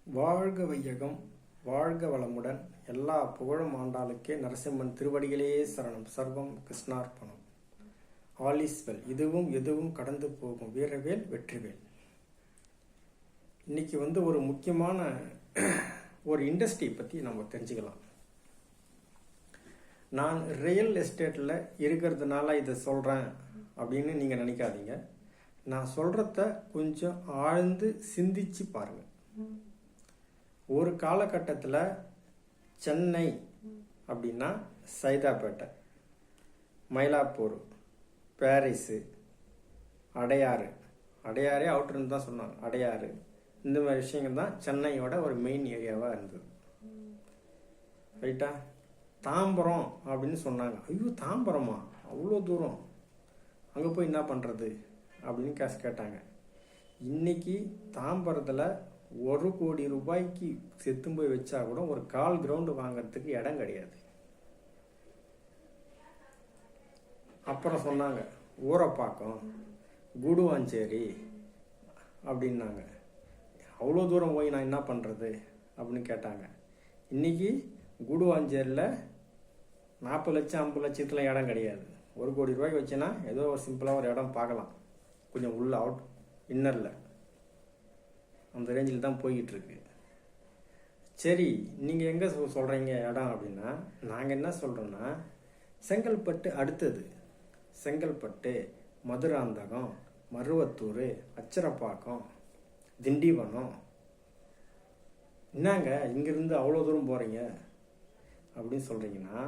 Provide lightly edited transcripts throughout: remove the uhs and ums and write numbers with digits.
வாழ்க வையகம், வாழ்க வளமுடன். எல்லா புகழும் ஆண்டாளுக்கே. நரசிம்மன் திருவடிகளே சரணம். சர்வம் கிருஷ்ணார்ப்பணம். All is well. இதுவும் எதுவும் கடந்து போகும். வீரவேல் வெற்றிவேல். இன்னைக்கு ஒரு முக்கியமான ஒரு இண்டஸ்ட்ரி பற்றி நம்ம தெரிஞ்சுக்கலாம். நான் ரியல் எஸ்டேட்டில் இருக்கிறதுனால இதை சொல்கிறேன் அப்படின்னு நீங்கள் நினைக்காதீங்க. நான் சொல்கிறத கொஞ்சம் ஆழ்ந்து சிந்திச்சு பாருங்கள். ஒரு காலகட்டத்தில் சென்னை அப்படின்னா சைதாப்பேட்டை, மயிலாப்பூர், பாரிஸு, அடையாரே அவுட்டர்னு தான் சொன்னாங்க. அடையாறு, இந்த மாதிரி விஷயங்கள் தான் சென்னையோட ஒரு மெயின் ஏரியாவாக இருந்தது. ரைட்டா? தாம்பரம் அப்படின்னு சொன்னாங்க. ஐயோ, தாம்பரமா, அவ்வளோ தூரம், அங்கே போய் என்ன பண்ணுறது அப்படின்னு காசு கேட்டாங்க. இன்னைக்கு தாம்பரத்தில் 1 கோடி ரூபாய்க்கு செத்து போய் வச்சா கூட ஒரு கால் கிரவுண்டு வாங்கிறதுக்கு இடம் கிடையாது. அப்புறம் சொன்னாங்க ஊரப்பாக்கம், கூடுவாஞ்சேரி அப்படின்னாங்க. அவ்வளோ தூரம் போய் நான் என்ன பண்ணுறது அப்படின்னு கேட்டாங்க. இன்னைக்கு கூடுவாஞ்சேரியில் 40 லட்சம் 50 லட்சத்தில் இடம் கிடையாது. 1 கோடி ரூபாய்க்கு வச்சுன்னா ஏதோ ஒரு சிம்பிளாக ஒரு இடம் பார்க்கலாம், கொஞ்சம் உள்ள அவுட் இன்னரில். அந்த ரேஞ்சில் தான் போய்கிட்டு இருக்கு. சரி, நீங்கள் எங்கே சொல்கிறீங்க இடம் அப்படின்னா, நாங்கள் என்ன சொல்கிறோன்னா, செங்கல்பட்டு அடுத்தது. செங்கல்பட்டு, மதுராந்தகம், மருவத்தூர், அச்சரப்பாக்கம், திண்டிவனம். என்னங்க இங்கேருந்து அவ்வளோ தூரம் போகிறீங்க அப்படின்னு சொல்கிறீங்கன்னா,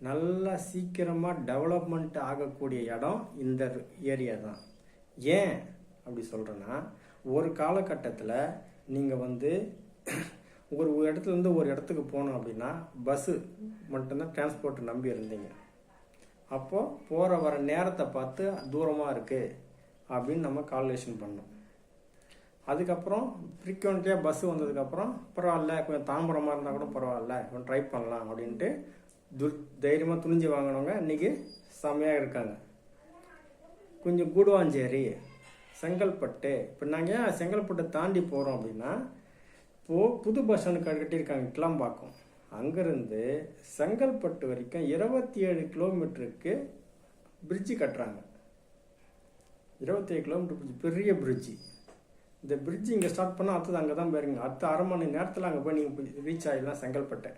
நல்லா சீக்கிரமாக டெவலப்மெண்ட் ஆகக்கூடிய இடம் இந்த ஏரியா தான். ஏன் அப்படி சொல்கிறேன்னா, ஒரு காலகட்டத்தில் நீங்கள் ஒரு இடத்துலேருந்து ஒரு இடத்துக்கு போகணும் அப்படின்னா பஸ்ஸு மட்டும்தான் டிரான்ஸ்போர்ட் நம்பி இருந்தீங்க. அப்போது போகிற வர நேரத்தை பார்த்து தூரமாக இருக்குது அப்படின்னு நம்ம கால்குலேஷன் பண்ணோம். அதுக்கப்புறம் ஃப்ரீக்வெண்ட்டாக பஸ்ஸு வந்ததுக்கப்புறம் பரவாயில்ல, கொஞ்சம் தாம்பரமாக இருந்தால் கூட பரவாயில்ல, கொஞ்சம் ட்ரை பண்ணலாம் அப்படின்ட்டு தைரியமாக துணிஞ்சு வாங்கினவங்க இன்றைக்கி செம்மையாக இருக்காங்க. கொஞ்சம் கூடுவாஞ்சேரி, செங்கல்பட்டு. இப்போ நாங்கள் ஏன் செங்கல்பட்டை தாண்டி போகிறோம் அப்படின்னா, இப்போது புது பஸ் ஸ்டாண்டு கட்டியிருக்காங்க கிளம்பாக்கம். அங்கேருந்து செங்கல்பட்டு வரைக்கும் 27 கிலோமீட்டருக்கு பிரிட்ஜு கட்டுறாங்க. 27 கிலோமீட்டர் பிரிட்ஜ், பெரிய பிரிட்ஜு. இந்த பிரிட்ஜு இங்கே ஸ்டார்ட் பண்ணால் அடுத்தது அங்கே தான் போயிருங்க. அடுத்த அரை மணி நேரத்தில் அங்கே போய் நீங்கள் ரீச் ஆகிடலாம் செங்கல்பட்டை.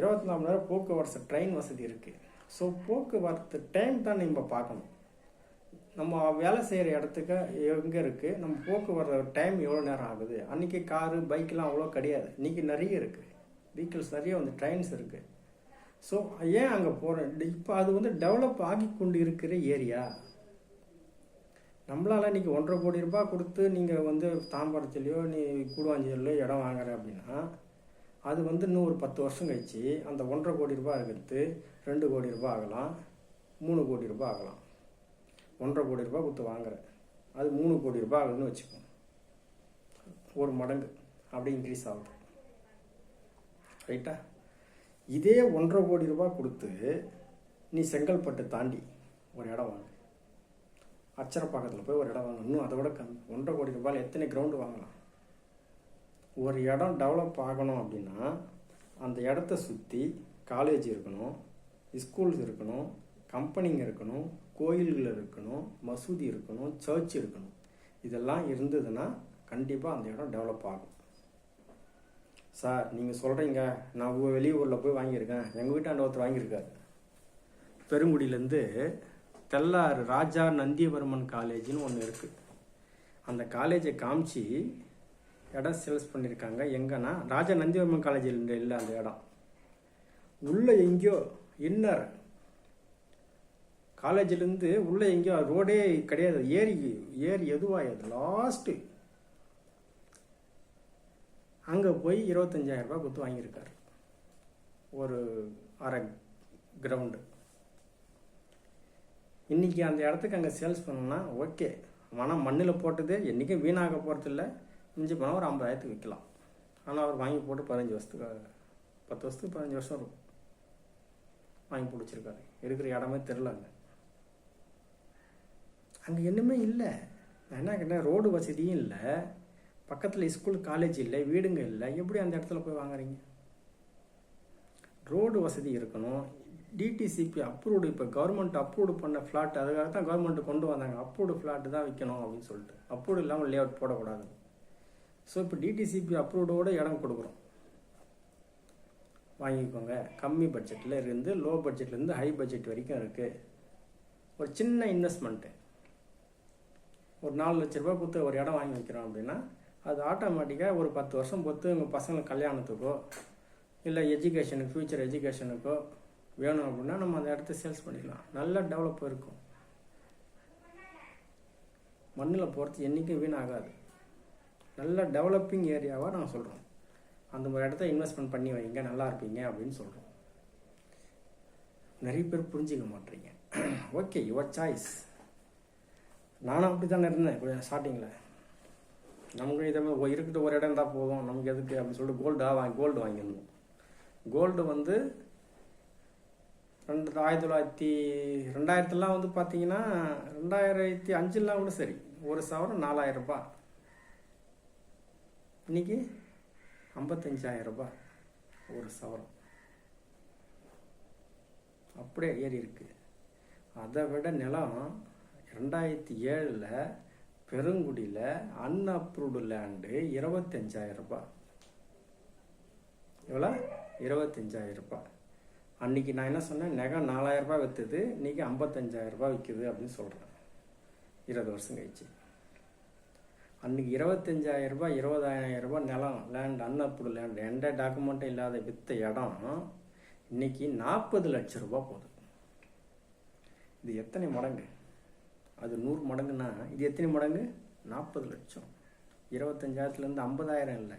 24 மணி நேரம் போக்குவரத்து ட்ரெயின் வசதி இருக்குது. ஸோ போக்குவரத்து டைம் தான் நம்ம பார்க்கணும். நம்ம வேலை செய்கிற இடத்துக்கு எங்கே இருக்குது, நம்ம போக்குவரத்து டைம் எவ்வளோ நேரம் ஆகுது. அன்றைக்கி காரு பைக்கெலாம் அவ்வளோ கிடையாது. இன்றைக்கி நிறைய இருக்குது, வெஹிக்கிள்ஸ் நிறைய ட்ரெயின்ஸ் இருக்குது. ஸோ ஏன் அங்கே போகிறேன், இப்போ அது டெவலப் ஆகி கொண்டு இருக்கிற ஏரியா. நம்மளால் இன்றைக்கி 1.5 கோடி ரூபாய் கொடுத்து நீங்கள் தாம்பரத்துலேயோ நீ கூடுவாஞ்சேரியிலையோ இடம் வாங்குற அப்படின்னா, அது இன்னும் ஒரு 10 வருஷம் கழிச்சு அந்த 1.5 கோடி ரூபாய் இருக்கிறது 2 கோடி ரூபாய் ஆகலாம், 3 கோடி ரூபாய் ஆகலாம். 1.5 கோடி ரூபாய் கொடுத்து வாங்குறேன், அது 3 கோடி ரூபாய் ஆகுதுன்னு வச்சுக்கோங்க. ஒரு மடங்கு அப்படி இன்க்ரீஸ் ஆகுது. ரைட்டா? இதே 1.5 கோடி ரூபாய் கொடுத்து நீ செங்கல்பட்டு தாண்டி ஒரு இடம் வாங்க, அச்சரப்பாக்கத்தில் போய் ஒரு இடம் வாங்க, இன்னும் அதை விட கம்மி. 1.5 கோடி ரூபாயில் எத்தனை கிரவுண்டு வாங்கலாம்? ஒரு இடம் டெவலப் ஆகணும் அப்படின்னா அந்த இடத்த சுற்றி காலேஜ் இருக்கணும், ஸ்கூல்ஸ் இருக்கணும், கம்பெனிங்க இருக்கணும், கோயில்கள் இருக்கணும், மசூதி இருக்கணும், சர்ச் இருக்கணும். இதெல்லாம் இருந்ததுன்னா கண்டிப்பாக அந்த இடம் டெவலப் ஆகும். சார் நீங்கள் சொல்கிறீங்க, நான் வெளியூரில் போய் வாங்கியிருக்கேன், எங்கள் வீட்டாண்ட ஒருத்தர் வாங்கியிருக்காரு. பெருங்குடியிலேருந்து தெல்லாறு ராஜா நந்திவர்மன் காலேஜ்னு ஒன்று இருக்குது. அந்த காலேஜை காமிச்சு இடம் சேல்ஸ் பண்ணியிருக்காங்க. எங்கன்னா ராஜா நந்திவர்மன் காலேஜில் இல்லை அந்த இடம், உள்ளே எங்கேயோ இன்னர் காலேஜிலேருந்து உள்ளே எங்கேயோ ரோடே கிடையாது, ஏரி எதுவாയത് லாஸ்ட்டு அங்கே போய் 25,000 ரூபாய் கொடுத்து வாங்கியிருக்காரு ஒரு அரை கிரவுண்டு. இன்றைக்கி அந்த இடத்துக்கு அங்கே சேல்ஸ் பண்ணோன்னா ஓகே, ஆனால் மண்ணில் போட்டது என்றைக்கும் வீணாக போகிறதில்ல. மிஞ்சி போனால் ஒரு 50,000 விற்கலாம். ஆனால் அவர் வாங்கி போட்டு 15 வருஷத்துக்கு 10 வருஷத்துக்கு 15 வருஷம் இருக்கும் வாங்கி பிடிச்சிருக்காரு. இருக்கிற இடமே தெரிலங்க. அங்கே என்னமே இல்லை. நான் என்ன கேட்டேன், ரோடு வசதியும் இல்லை, பக்கத்தில் ஸ்கூல் காலேஜ் இல்லை, வீடுங்க இல்லை, எப்படி அந்த இடத்துல போய் வாங்குறீங்க? ரோடு வசதி இருக்கணும். டிடிசிபி அப்ரூவ்டு, இப்போ கவர்மெண்ட் அப்ரூவ்டு பண்ண ஃப்ளாட், அதுக்காக தான் கவர்மெண்ட் கொண்டு வந்தாங்க. அப்ரூவ்டு ஃப்ளாட்டு தான் விற்கணும் அப்படின்னு சொல்லிட்டு. அப்ரூவ்டு இல்லாமல் லே அவுட் போடக்கூடாது. ஸோ இப்போ டிடிசிபி அப்ரூவ்டோட இடம் கொடுக்குறோம், வாங்கிக்கோங்க. கம்மி பட்ஜெட்டில் இருந்து லோ பட்ஜெட்லேருந்து ஹை பட்ஜெட் வரைக்கும் இருக்குது. ஒரு சின்ன இன்வெஸ்ட்மெண்ட்டு, ஒரு 4 லட்ச ரூபா கொடுத்து ஒரு இடம் வாங்கி வைக்கிறோம் அப்படின்னா அது ஆட்டோமேட்டிக்காக ஒரு 10 வருஷம் பொறுத்து உங்கள் பசங்களுக்கு கல்யாணத்துக்கோ இல்லை எஜுகேஷனுக்கு, ஃப்யூச்சர் எஜுகேஷனுக்கோ வேணும் அப்படின்னா நம்ம அந்த இடத்த சேல்ஸ் பண்ணிக்கலாம். நல்ல டெவலப் இருக்கும். மண்ணில் போகிறது என்றைக்கும் வீணாகாது. நல்ல டெவலப்பிங் ஏரியாவாக நாங்கள் சொல்கிறோம். அந்த ஒரு இடத்த இன்வெஸ்ட்மெண்ட் பண்ணி வைங்க, நல்லா இருப்பீங்க அப்படின்னு சொல்கிறோம். நிறைய பேர் புரிஞ்சிக்க மாட்டீங்க. Okay, your choice. நானும் அப்படி தானே இருந்தேன் கொஞ்சம் ஸ்டார்டிங்கில். நமக்கு இதை இருக்கிற ஒரு இடம் இருந்தால் போதும், நமக்கு எதுக்கு அப்படின்னு சொல்லிட்டு கோல்டு வாங்கியிருந்தோம். கோல்டு வந்து 2000 வந்து பார்த்தீங்கன்னா 2005 கூட சரி, ஒரு சவரம் 4000 ரூபாய். இன்னைக்கு 55,000 ரூபாய் ஒரு சவரம். அப்படியே ஏறி இருக்கு. அதை விட நிலம் 2007 பெருங்குடியில் அன்அப்ரூவ்டு லேண்டு 25,000 ரூபாய். எவ்வளோ? 25,000 ரூபாய். அன்றைக்கி நான் என்ன சொன்னேன், நகம் 4,000 ரூபாய் விற்றுது, இன்றைக்கி 55,000 ரூபாய் விற்குது அப்படின்னு சொல்கிறேன். 20 வருஷம் கழிச்சு. அன்றைக்கி 25,000 ரூபாய் 20,000 ரூபாய் நிலம், லேண்ட், அன்அப்ரூவ்டு லேண்ட், எந்த டாக்குமெண்ட்டும் இல்லாத விற்ற இடம் இன்னைக்கு 40 லட்சம் ரூபாய் போகுது. இது எத்தனை மடங்கு? அது 100 மடங்குன்னா இது எத்தனை மடங்கு? 40 லட்சம். 25,000லேருந்து 50,000 இல்லை,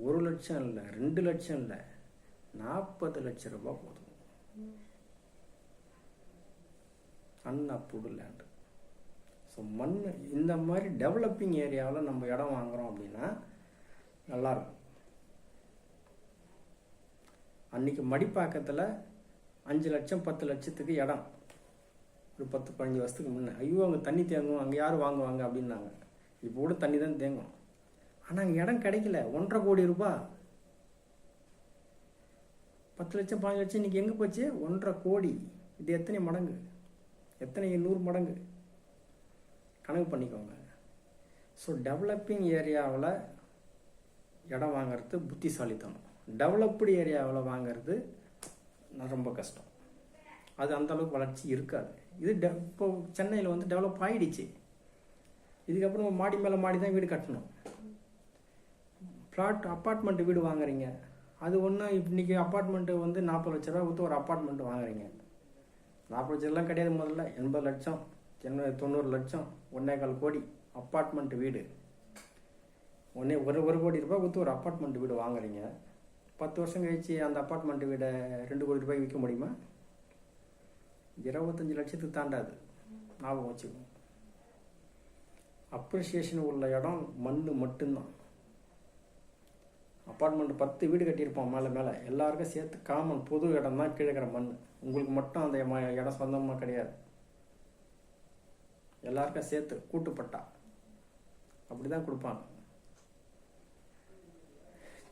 1 லட்சம் இல்லை, 2 லட்சம் இல்லை, 40 லட்சம் ரூபாய் போதும். Unapproved land. ஸோ மண் இந்த மாதிரி டெவலப்பிங் ஏரியாவில் நம்ம இடம் வாங்குகிறோம் அப்படின்னா நல்லாயிருக்கும். அன்றைக்கி மடிப்பாக்கத்தில் 5 லட்சம் 10 லட்சத்துக்கு இடம், ஒரு 10-15 வருஷத்துக்கு முன்னே. ஐயோ அங்கே தண்ணி தேங்கும், அங்கே யார் வாங்குவாங்க அப்படின்னாங்க. இப்போ கூட தண்ணி தான் தேங்கும். ஆனால் அங்கே இடம் கிடைக்கல. 1.5 கோடி ரூபாய். 10 லட்சம் 15 லட்சம் இன்றைக்கி எங்கே போச்சு? 1.5 கோடி. இது எத்தனை மடங்கு? எத்தனை 100 மடங்கு? கணக்கு பண்ணிக்கோங்க. ஸோ டெவலப்பிங் ஏரியாவில் இடம் வாங்கிறது புத்திசாலித்தனம். டெவலப்டு ஏரியாவில் வாங்கிறது ரொம்ப கஷ்டம். அது அந்தளவுக்கு வளர்ச்சி இருக்காது. இது இப்போ சென்னையில் வந்து டெவலப் ஆகிடுச்சு. இதுக்கப்புறம் மாடி மேலே மாடி தான் வீடு கட்டணும். ஃப்ளாட் அப்பார்ட்மெண்ட் வீடு வாங்குறீங்க, அது ஒன்று. இன்றைக்கி அப்பார்ட்மெண்ட்டு வந்து 40 லட்ச ரூபா கொடுத்து ஒரு அப்பார்ட்மெண்ட்டு வாங்குறீங்க. 40 லட்சம்லாம் கிடையாது. முதல்ல 80 லட்சம், 90 லட்சம், 1.25 கோடி அப்பார்ட்மெண்ட் வீடு. ஒரு கோடி ரூபாய் கொடுத்து ஒரு அப்பார்ட்மெண்ட் வீடு வாங்குறீங்க. 10 வருஷம் கழிச்சு அந்த அப்பார்ட்மெண்ட் வீடை 2 கோடி ரூபாய்க்கு விற்க முடியுமா? 25 லட்சத்துக்கு தாண்டாது. ஞாபகம் வச்சுக்கோங்க. அப்ரிசியேஷன் உள்ள இடம் மண் மட்டும்தான். அப்பார்ட்மெண்ட் 10 வீடு கட்டியிருப்போம் மேலே மேலே, எல்லாருக்கும் சேர்த்து காமன் பொது இடம் தான் கீழே இருக்கிற மண். உங்களுக்கு மட்டும் அந்த இடம் சொந்தமாக கிடையாது. எல்லாருக்கும் சேர்த்து கூட்டுப்பட்டா அப்படி தான் கொடுப்பாங்க.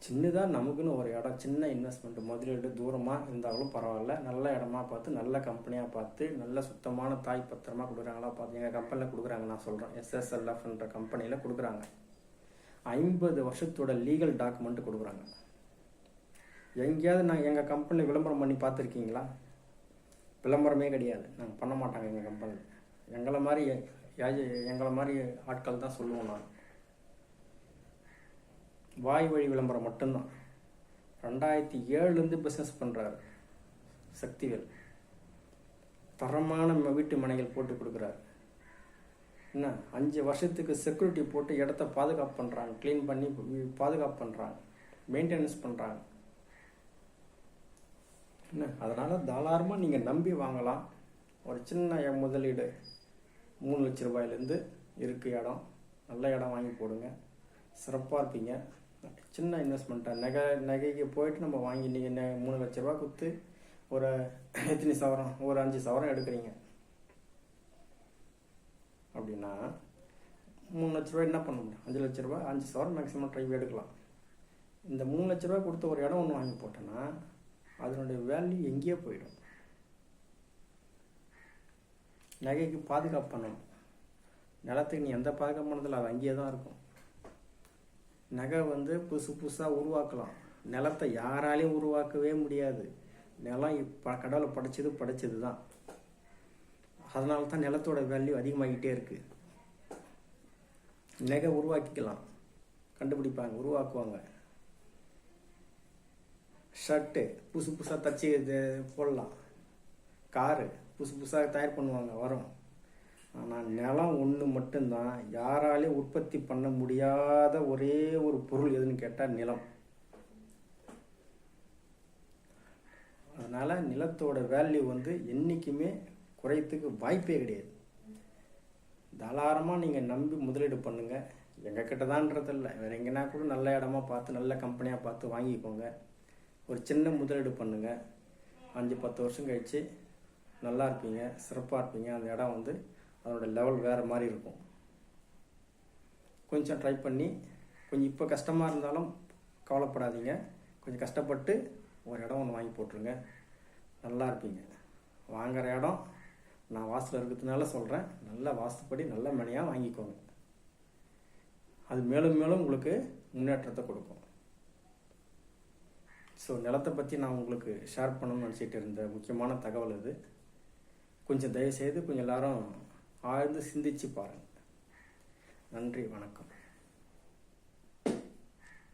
சின்னதாக நமக்குன்னு ஒரு இடம், சின்ன இன்வெஸ்ட்மெண்ட், முதலீடு தூரமாக இருந்தாலும் பரவாயில்ல, நல்ல இடமா பார்த்து, நல்ல கம்பெனியாக பார்த்து, நல்ல சுத்தமான தாய் பத்திரமா கொடுக்குறாங்களா பார்த்து. எங்கள் கம்பெனியில் கொடுக்குறாங்க, நான் சொல்கிறேன். SSLFன்ற கம்பெனியில் கொடுக்குறாங்க. 50 வருஷத்தோட லீகல் டாக்குமெண்ட் கொடுக்குறாங்க. எங்கேயாவது நாங்கள் எங்கள் கம்பெனியில் விளம்பரம் பண்ணி பார்த்துருக்கீங்களா? விளம்பரமே கிடையாது. நாங்கள் பண்ண மாட்டாங்க எங்கள் கம்பெனியில். எங்களை மாதிரி ஆட்கள் தான் சொல்லுவோம். நான் வாய் வழி விளம்பரம் மட்டும்தான். 2007 பிஸ்னஸ் பண்ணுறாரு சக்திவேல். தரமான வீட்டு மனைகள் போட்டு கொடுக்குறாரு. என்ன 5 வருஷத்துக்கு செக்யூரிட்டி போட்டு இடத்த பாதுகாப்பு பண்ணுறாங்க, க்ளீன் பண்ணி பாதுகாப்பு பண்ணுறாங்க, மெயின்டெனன்ஸ் பண்ணுறாங்க. என்ன அதனால் தாராளமாக நீங்கள் நம்பி வாங்கலாம். ஒரு சின்ன முதலீடு 3 லட்ச ரூபாயிலேருந்து இருக்குது இடம். நல்ல இடம் வாங்கி போடுங்க, சிறப்பாக இருப்பீங்க. சின்ன இன்வெஸ்ட்மெண்ட்டாக நகைக்கு போயிட்டு நம்ம வாங்கி நீங்கள் 3 லட்ச ரூபா கொடுத்து ஒரு எத்தனை சவரம், ஒரு 5 சவரம் எடுக்கிறீங்க அப்படின்னா 3 லட்ச ரூபா என்ன பண்ண முடியும்? 5 லட்ச ரூபா, 5 சவரன் மேக்ஸிமம் ட்ரைவ் எடுக்கலாம். இந்த 3 லட்ச ரூபா கொடுத்த ஒரு இடம் ஒன்று வாங்கி போட்டேன்னா அதனுடைய வேல்யூ எங்கேயோ போயிடும். நகைக்கு பாதுகாப்பு பண்ணணும். நிலத்துக்கு நீ எந்த பாதுகாப்பு பண்ணதில்ல, அது அங்கேயே தான் இருக்கும். நகை புதுசு புதுசாக உருவாக்கலாம். நிலத்தை யாராலையும் உருவாக்கவே முடியாது. நிலம் இப்போ கடவுளை படைச்சது தான். அதனால தான் நிலத்தோட வேல்யூ அதிகமாகிட்டே இருக்குது. நகை உருவாக்கிக்கலாம், கண்டுபிடிப்பாங்க, உருவாக்குவாங்க. ஷர்ட்டு புதுசு புதுசாக தச்சு இது போடலாம். காரு புதுசு புதுசாக தயார் பண்ணுவாங்க, வரும். ஆனால் நிலம் ஒன்று மட்டும்தான் யாராலையும் உற்பத்தி பண்ண முடியாத ஒரே ஒரு பொருள் எதுன்னு கேட்டால் நிலம். அதனால் நிலத்தோட வேல்யூ என்றைக்குமே குறையத்துக்கு வாய்ப்பே கிடையாது. தாராளமாக நீங்கள் நம்பி முதலீடு பண்ணுங்கள். எங்கள் கிட்ட தான்றதில்ல, வேறு எங்கன்னா கூட நல்ல இடமா பார்த்து நல்ல கம்பெனியாக பார்த்து வாங்கிக்கோங்க. ஒரு சின்ன முதலீடு பண்ணுங்கள். 5-10 வருஷம் கழித்து நல்லா இருப்பீங்க, சிறப்பாக இருப்பீங்க. அந்த இடம் அதோட லெவல் வேறு மாதிரி இருக்கும். கொஞ்சம் ட்ரை பண்ணி கொஞ்சம் இப்போ கஷ்டமாக இருந்தாலும் கவலைப்படாதீங்க. கொஞ்சம் கஷ்டப்பட்டு ஒரு இடம் ஒன்று வாங்கி போட்டுருங்க, நல்லா இருப்பீங்க. வாங்குகிற இடம் நான் வாஸ்துல இருக்கிறதுனால சொல்கிறேன், நல்ல வாஸ்துப்படி நல்ல மனையாக வாங்கிக்கோங்க. அது மேலும் மேலும் உங்களுக்கு முன்னேற்றத்தை கொடுக்கும். ஸோ நிலத்தை பற்றி நான் உங்களுக்கு ஷேர் பண்ணணும்னு நினச்சிட்டு இருந்த முக்கியமான தகவல் இது. கொஞ்சம் தயவுசெய்து கொஞ்சம் எல்லாரும் ஆழ்ந்து சிந்திச்சு பாருங்கள். நன்றி, வணக்கம்.